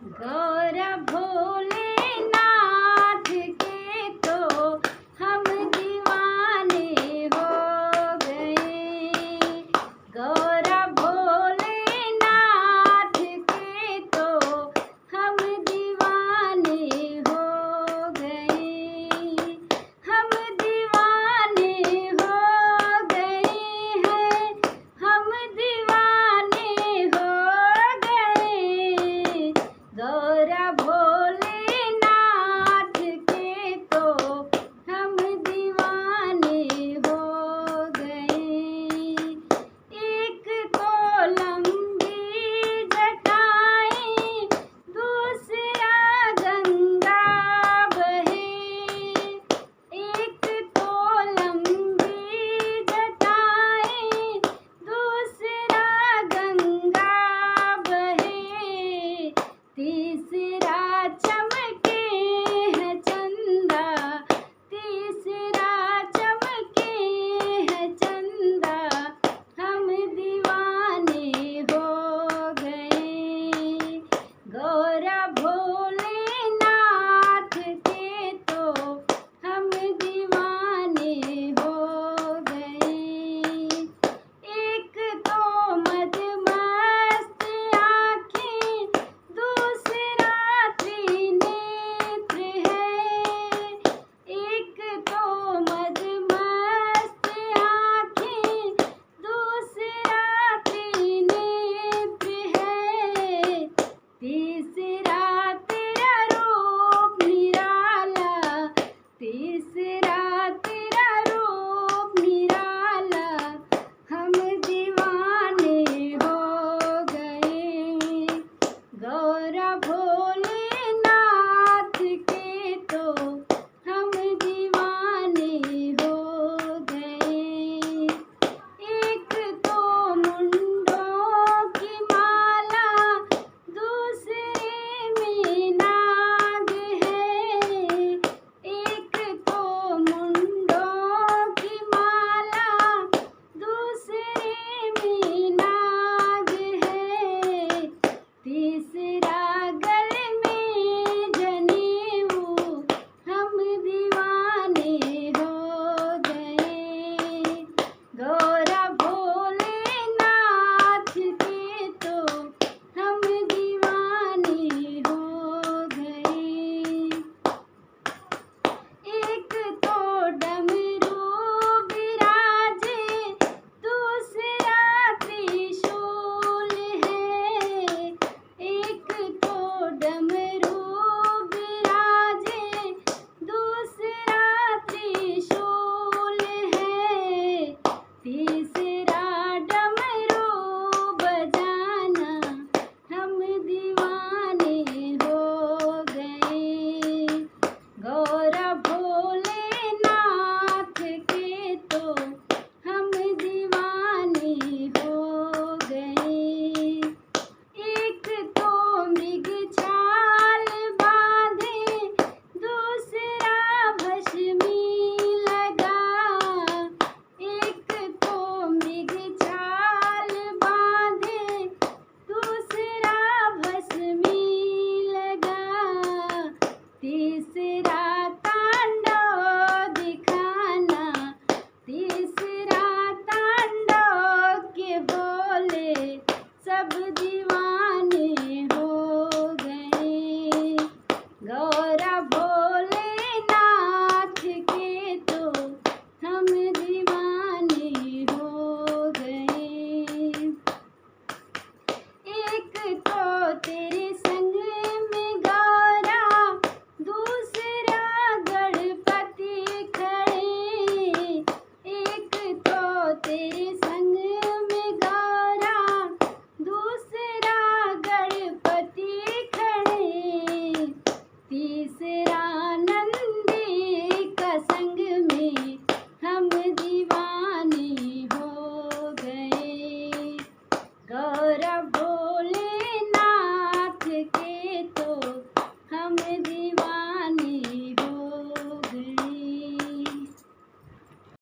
गौरा भोलेनाथ के तो हम दीवाने हो गए। गौरा भोलेनाथ के तो हम दीवाने हो गए। हम दीवाने हो गए हैं, हम दीवाने हो गए। गौरा भोलेनाथ के तो हम दीवाने हो गए। एक तो लंबी जटाएं, दूसरा गंगा बहे। एक तो लंबी जटाएं, दूसरा गंगा बहे। तीसरा चमके है चंदा, तीसरा चमके है चंदा। हम दीवाने हो गए। गौरा भोलेनाथ के तो हम दीवाने हो गए। एक तो मदमस्त आँखें, दूसरा त्रिनेत्र है। एक तो मदमस्त आँखें, दूसरा त्रिनेत्र है। तीसरा तेरा रूप निराला, तीसरा तेरा रूप निराला। हम दीवाने हो गए। गौरा भोलेनाथ के तो हम दीवाने हो गए। एक तो मुंडों की माला, दूसरे में नाग है। एक तो मुंडों की माला, दूसरे में नाग है। तीसरा गले